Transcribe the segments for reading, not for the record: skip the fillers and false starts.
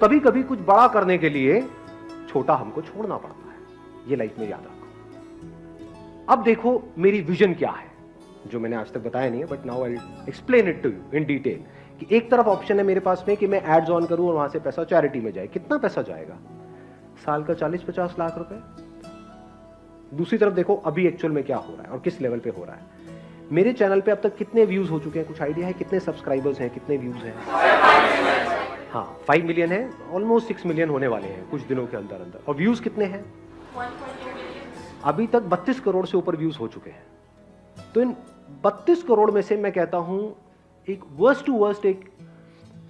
कभी कभी कुछ बड़ा करने के लिए छोटा हमको छोड़ना पड़ता है। ये लाइफ में याद रखो। अब देखो मेरी विजन क्या है, जो मैंने आज तक बताया नहीं है, but now I explain it to you in detail. कि एक तरफ ऑप्शन है मेरे पास में कि मैं एड्स ऑन करूं और वहां से पैसा चैरिटी में जाए। कितना पैसा जाएगा? साल का 40-50 लाख रुपए। दूसरी तरफ देखो अभी एक्चुअल में क्या हो रहा है और किस लेवल पे हो रहा है। मेरे चैनल पे अब तक कितने व्यूज हो चुके हैं? कुछ आइडिया है कितने सब्सक्राइबर्स हैं, कितने व्यूज हैं? हाँ 5 मिलियन है, ऑलमोस्ट 6 मिलियन होने वाले हैं कुछ दिनों के अंदर अंदर। और व्यूज कितने हैं? 1.2 मिलियन। अभी तक 32 करोड़ से ऊपर व्यूज हो चुके हैं। तो इन 32 करोड़ में से मैं कहता हूं एक वर्स्ट टू वर्स्ट एक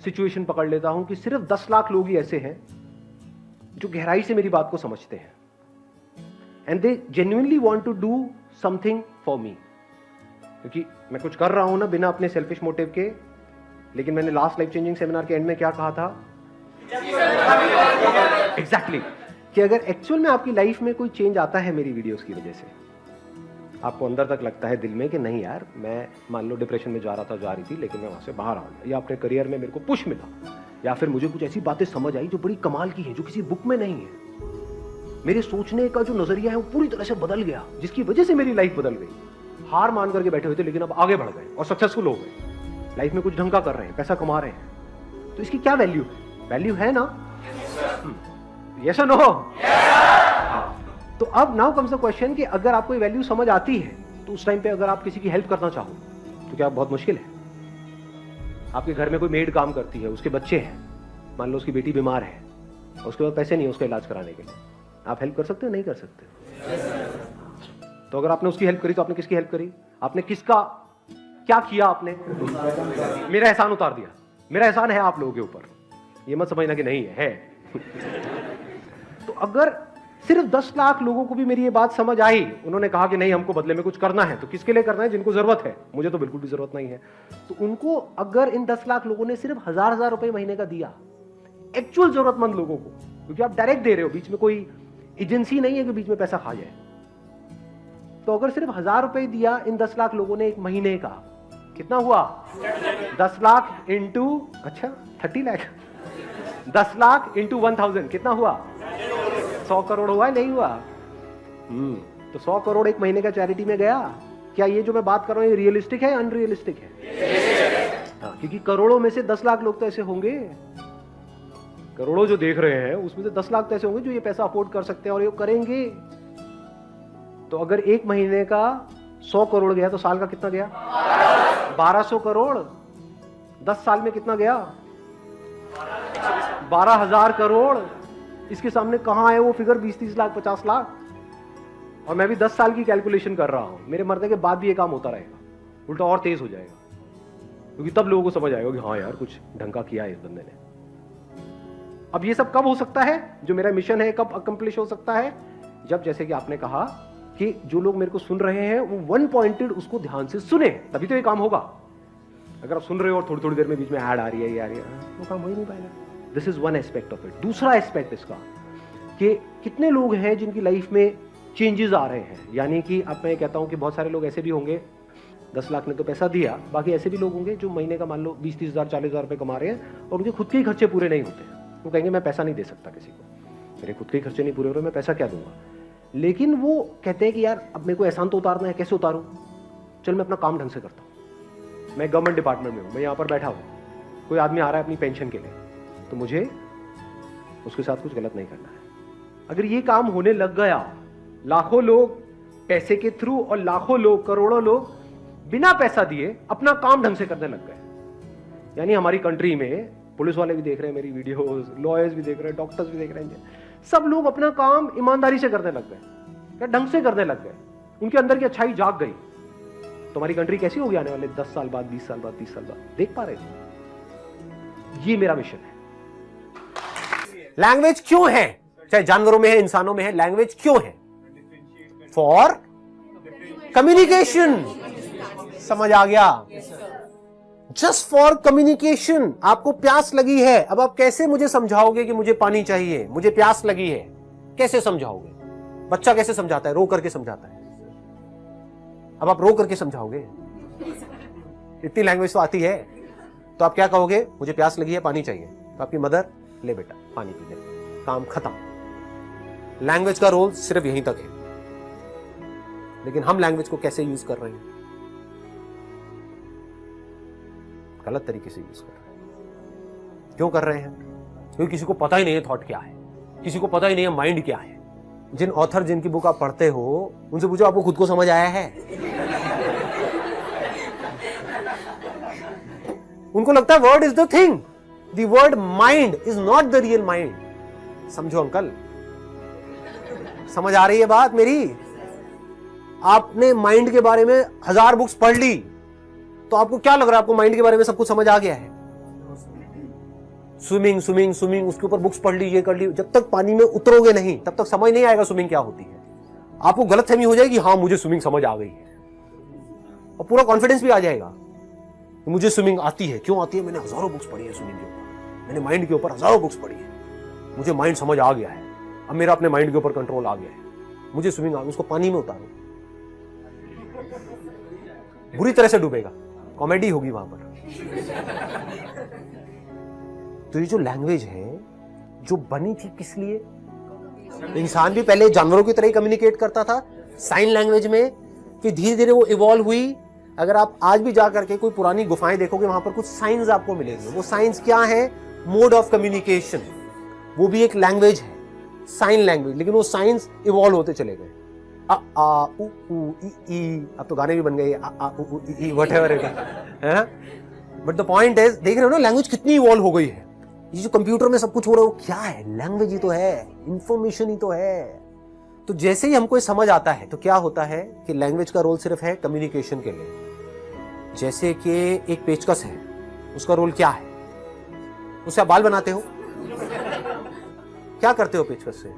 सिचुएशन पकड़ लेता हूं कि सिर्फ 10 लाख लोग ही ऐसे हैं जो गहराई से मेरी बात को समझते हैं and they genuinely want to do something for me. क्योंकि मैं कुछ कर रहा हूं ना बिना अपने सेल्फिश मोटिव के। लेकिन मैंने लास्ट लाइफ चेंजिंग सेमिनार के एंड में क्या कहा था? एग्जैक्टली कि अगर एक्चुअल में आपकी लाइफ में कोई चेंज आता है मेरी वीडियोस की वजह से, आपको अंदर तक लगता है दिल में कि नहीं यार, मैं मान लो डिप्रेशन में जा रही थी लेकिन मैं वहां से बाहर आ गया, या अपने करियर में मेरे को पुश मिला, या फिर मुझे कुछ ऐसी बातें समझ आई जो बड़ी कमाल की हैं, जो किसी बुक में नहीं है। मेरे सोचने का जो नजरिया है वो पूरी तरह से बदल गया, जिसकी वजह से मेरी लाइफ बदल गई। हार मान करके बैठे हुए थे लेकिन अब आगे बढ़ गए और सक्सेसफुल हो गए, लाइफ में कुछ ढंग का कर रहे हैं, पैसा कमा रहे हैं। तो इसकी क्या वैल्यू है? वैल्यू है ना? यस और नो? तो अब नाउ कम्स द क्वेश्चन कि अगर आपको ये वैल्यू समझ आती है तो उस टाइम पे अगर आप किसी की हेल्प करना चाहो तो क्या बहुत मुश्किल है? आपके घर में कोई मेड काम करती है, उसके बच्चे हैं, मान लो उसकी बेटी बीमार है, उसके पास पैसे नहीं है उसका इलाज कराने के लिए, आप हेल्प कर सकते हो? नहीं कर सकते। तो अगर आपने उसकी हेल्प करी तो आपने किसकी हेल्प करी? आपने किसका क्या किया? आपने मेरा एहसान उतार दिया। मेरा एहसान है आप लोगों के ऊपर, ये मत समझना कि नहीं है। तो अगर सिर्फ 10 लाख लोगों को भी मेरी ये बात समझ आई, उन्होंने कहा कि नहीं हमको बदले में कुछ करना है, तो किसके लिए करना है? जिनको जरूरत है। मुझे तो बिल्कुल भी जरूरत नहीं है। तो उनको अगर इन 10 लाख लोगों ने सिर्फ 1000 रुपए महीने का दिया एक्चुअल जरूरतमंद लोगों को, क्योंकि आप डायरेक्ट दे रहे हो, बीच में कोई एजेंसी नहीं है कि बीच में पैसा खा जाए। तो अगर सिर्फ 1000 रुपए दिया इन 10 लाख लोगों ने एक महीने का, कितना हुआ? 10 लाख इंटू 30 लाख, 10 लाख इंटू 1000 कितना हुआ? 100 करोड़ हुआ? नहीं हुआ? तो 100 करोड़ एक महीने का चैरिटी में गया। क्या ये जो मैं बात कर रहा हूं ये रियलिस्टिक है, अनरियलिस्टिक है? हाँ, क्योंकि करोड़ों में से 10 लाख लोग तो ऐसे होंगे, करोड़ों जो देख रहे हैं उसमें से 10 लाख तो ऐसे होंगे जो ये पैसा अफोर्ड कर सकते हैं और ये करेंगे। तो अगर एक महीने का 100 करोड़ गया तो साल का कितना गया? 1200 करोड़। 10 साल में कितना गया? 12,000 करोड़। इसके सामने कहां है वो फिगर 20-30 लाख 50 लाख? और मैं भी 10 साल की कैलकुलेशन कर रहा हूं। मेरे मरने के बाद भी ये काम होता रहेगा, उल्टा और तेज हो जाएगा, क्योंकि तब लोगों को समझ आएगा कि हाँ यार कुछ ढंग का किया है इस बंदे ने। अब ये सब कब हो सकता है? जो मेरा मिशन है कब अकम्प्लिश हो सकता है? जब, जैसे कि आपने कहा कि जो लोग मेरे को सुन रहे हैं वो वन पॉइंटेड उसको ध्यान से सुने, तभी तो ये काम होगा। अगर आप सुन रहे हो और थोड़ी थोड़ी देर में बीच में ऐड आ रही है, ये आ रही है, वो काम हो ही नहीं पाएगा। This is one aspect of it. दूसरा एस्पेक्ट इसका कि कितने लोग हैं जिनकी लाइफ में चेंजेस आ रहे हैं। यानी कि अब मैं कहता हूं कि बहुत सारे लोग ऐसे भी होंगे, 10 लाख ने तो पैसा दिया, बाकी ऐसे भी लोग होंगे जो महीने का मान लो 20-30 हज़ार 40 हज़ार रुपए कमा रहे हैं और उनके खुद के ही खर्चे पूरे नहीं होते हैं। वो कहेंगे मैं पैसा नहीं दे सकता किसी को, मेरे खुद के ही खर्चे नहीं पूरे हो रहे, मैं पैसा क्या दूंगा। लेकिन वो कहते हैं कि यार अब मेरे को एहसान तो उतारना है, कैसे उतारूं? चल मैं अपना काम ढंग से करता हूं। मैं गवर्नमेंट डिपार्टमेंट में हूं, मैं यहां पर बैठा हूं, कोई आदमी आ रहा है अपनी पेंशन के लिए, तो मुझे उसके साथ कुछ गलत नहीं करना है। अगर ये काम होने लग गया, लाखों लोग पैसे के थ्रू और लाखों लोग, करोड़ों लोग बिना पैसा दिए अपना काम ढंग से करने लग गए। यानी हमारी कंट्री में पुलिस वाले भी देख रहे हैं मेरी वीडियोस, लॉयर्स भी देख रहे हैं, डॉक्टर्स भी देख रहे हैं, सब लोग अपना काम ईमानदारी से करने लग गए, ढंग से करने लग गए, उनके अंदर की अच्छाई जाग गई। तो हमारी कंट्री कैसी होगी आने वाले 10 साल बाद, 20 साल बाद, 30 साल बाद? देख पा रहे थे? ये मेरा मिशन है। लैंग्वेज क्यों है? चाहे जानवरों में है, इंसानों में है, लैंग्वेज क्यों है? For communication. समझ आ गया? Just for communication. आपको प्यास लगी है, अब आप कैसे मुझे समझाओगे कि मुझे पानी चाहिए, मुझे प्यास लगी है? कैसे समझाओगे? बच्चा कैसे समझाता है? रो करके समझाता है। अब आप रो करके समझाओगे? इतनी लैंग्वेज तो आती है, तो आप क्या कहोगे? मुझे प्यास लगी है, पानी चाहिए। तो आपकी मदर ले बेटा पानी पी ले, काम खत्म। लैंग्वेज का रोल सिर्फ यहीं तक है, लेकिन हम लैंग्वेज को कैसे यूज कर रहे हैं? गलत तरीके से यूज कर रहे हैं। क्यों कर रहे हैं? क्योंकि किसी को पता ही नहीं है थॉट क्या है, किसी को पता ही नहीं है माइंड क्या है। जिन ऑथर जिनकी बुक आप पढ़ते हो उनसे पूछो आपको खुद को समझ आया है? उनको लगता है word is the thing, the word mind is not the real mind. समझो अंकल, समझ आ रही है बात मेरी? आपने माइंड के बारे में 1000 बुक्स पढ़ ली, तो आपको क्या लग रहा है आपको माइंड के बारे में सब कुछ समझ आ गया है? स्विमिंग स्विमिंग स्विमिंग, उसके ऊपर बुक्स पढ़ ली, ये कर ली, जब तक पानी में उतरोगे नहीं तब तक समझ नहीं आएगा स्विमिंग क्या होती है। आपको गलतफहमी हो जाएगी, हाँ मुझे स्विमिंग समझ आ गई है, और पूरा कॉन्फिडेंस भी आ जाएगा कि मुझे स्विमिंग आती है। क्यों आती है? मैंने हजारों बुक्स पढ़ी है स्विमिंग के ऊपर, मैंने माइंड के ऊपर हजारों बुक्स पढ़ी है, मुझे माइंड समझ आ गया है, अब मेरा अपने माइंड के ऊपर कंट्रोल आ गया है, मुझे स्विमिंग आ गई। उसको पानी में उतारो, बुरी तरह से डूबेगा, कॉमेडी होगी वहां पर। तो ये जो लैंग्वेज है जो बनी थी किस लिए? इंसान भी पहले जानवरों की तरह ही कम्युनिकेट करता था साइन लैंग्वेज में, फिर धीरे धीरे वो इवॉल्व हुई। अगर आप आज भी जा करके कोई पुरानी गुफाएं देखोगे, वहां पर कुछ साइंस आपको मिलेंगे। वो साइंस क्या है? मोड ऑफ कम्युनिकेशन, वो भी एक लैंग्वेज है, साइन लैंग्वेज। लेकिन वो साइंस इवॉल्व होते चले गए, आ आ उ उ ई, अब तो गाने भी बन गए, आ उ उ ई, व्हाटएवर इट है। बट द पॉइंट इज, देख रहे हो ना लैंग्वेज कितनी इवॉल्व हो गई है। ये जो कंप्यूटर में सब कुछ हो रहा है वो क्या है? लैंग्वेज ही तो है, इंफॉर्मेशन ही तो है। तो जैसे ही हमको समझ आता है तो क्या होता है कि लैंग्वेज का रोल सिर्फ है कम्युनिकेशन के लिए। जैसे कि एक पेचकस है, उसका रोल क्या है? उससे आप बाल बनाते हो, क्या करते हो पेचकस से?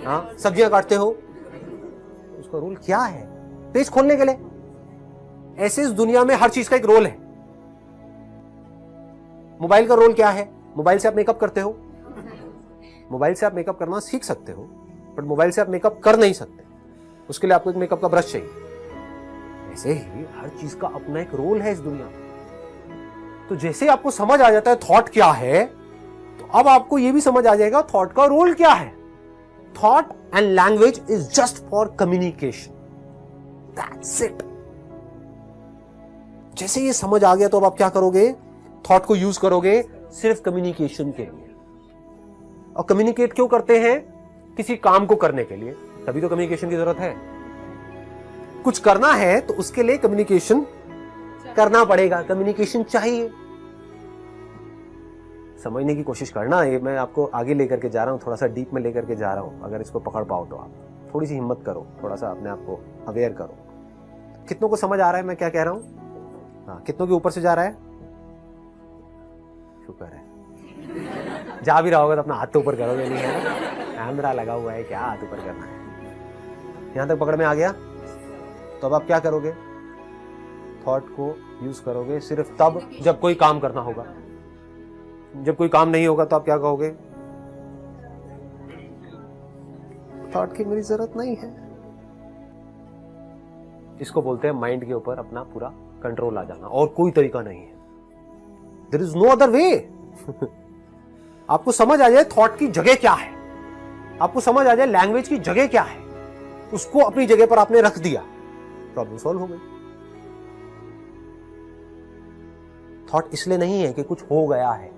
हाँ, सब्जियां काटते हो, उसका रोल क्या है? पेच खोलने के लिए। ऐसे इस दुनिया में हर चीज का एक रोल है। मोबाइल का रोल क्या है? मोबाइल से आप मेकअप करते हो, मोबाइल से आप मेकअप करना सीख सकते हो, बट मोबाइल से आप मेकअप कर नहीं सकते, उसके लिए आपको एक मेकअप का ब्रश चाहिए। ऐसे ही हर चीज का अपना एक रोल है इस दुनिया में। तो जैसे आपको समझ आ जाता है थॉट क्या है, तो अब आपको यह भी समझ आ जाएगा थॉट का रोल क्या है। Thought and language is just for communication, that's it. जैसे ये समझ आ गया तो अब आप क्या करोगे? थॉट को यूज करोगे सिर्फ कम्युनिकेशन के लिए। और कम्युनिकेट क्यों करते हैं? किसी काम को करने के लिए, तभी तो कम्युनिकेशन की जरूरत है। कुछ करना है तो उसके लिए कम्युनिकेशन करना पड़ेगा, कम्युनिकेशन चाहिए। समझने की कोशिश करना, ये मैं आपको आगे लेकर के जा रहा हूं, थोड़ा सा डीप में लेकर के जा रहा हूं। अगर इसको पकड़ पाओ तो आप थोड़ी सी हिम्मत करो, थोड़ा सा अपने आप को अवेयर करो। कितनों को समझ आ रहा है मैं क्या कह रहा हूं? हाँ, कितनों के ऊपर से जा रहा है? शुक्र है। जा भी रहा होगा तो अपना हाथ तो ऊपर करोगे नहीं, है ना? कैमरा लगा हुआ है, क्या हाथ ऊपर करना है। यहां तक पकड़ में आ गया तो अब आप क्या करोगे? थॉट को यूज करोगे सिर्फ तब जब कोई काम करना होगा। जब कोई काम नहीं होगा तो आप क्या कहोगे? थॉट की मेरी जरूरत नहीं है। इसको बोलते हैं माइंड के ऊपर अपना पूरा कंट्रोल आ जाना, और कोई तरीका नहीं है। There is no other way. आपको समझ आ जाए थॉट की जगह क्या है, आपको समझ आ जाए लैंग्वेज की जगह क्या है, उसको अपनी जगह पर आपने रख दिया, प्रॉब्लम सॉल्व हो गई। थॉट इसलिए नहीं है कि कुछ हो गया है,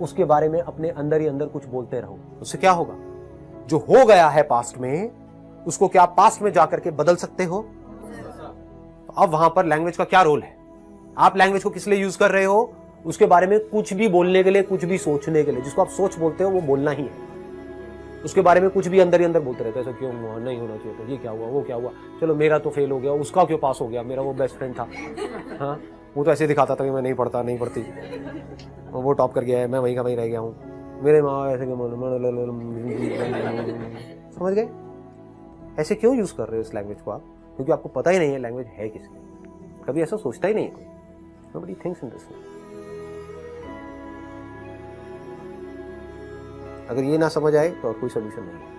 उसके बारे में अपने अंदर ही अंदर कुछ बोलते रहो, उससे क्या होगा? जो हो गया है पास्ट में, उसको क्या आप पास्ट में जाकर के बदल सकते हो? तो अब वहां पर लैंग्वेज का क्या रोल है? आप लैंग्वेज को किस लिए यूज कर रहे हो? उसके बारे में कुछ भी बोलने के लिए, कुछ भी सोचने के लिए। जिसको आप सोच बोलते हो वो बोलना ही है। उसके बारे में कुछ भी अंदर ही अंदर बोलते रहते हैं, ऐसा क्यों हुआ, नहीं होना चाहिए, तो ये क्या हुआ, वो क्या हुआ, चलो मेरा तो फेल हो गया, उसका क्यों पास हो गया, मेरा वो बेस्ट फ्रेंड था, हाँ वो तो ऐसे दिखाता था कि मैं नहीं पढ़ता, नहीं पढ़ती, वो टॉप कर गया है, मैं वहीं का वहीं रह गया हूँ, मेरे माँ ऐसे समझ गए? ऐसे क्यों यूज कर रहे हो इस लैंग्वेज को आप? क्योंकि आपको पता ही नहीं है लैंग्वेज है किसकी। कभी ऐसा सोचता ही नहीं है, nobody thinks in this way। अगर ये ना समझ आए तो और कोई सोल्यूशन नहीं है।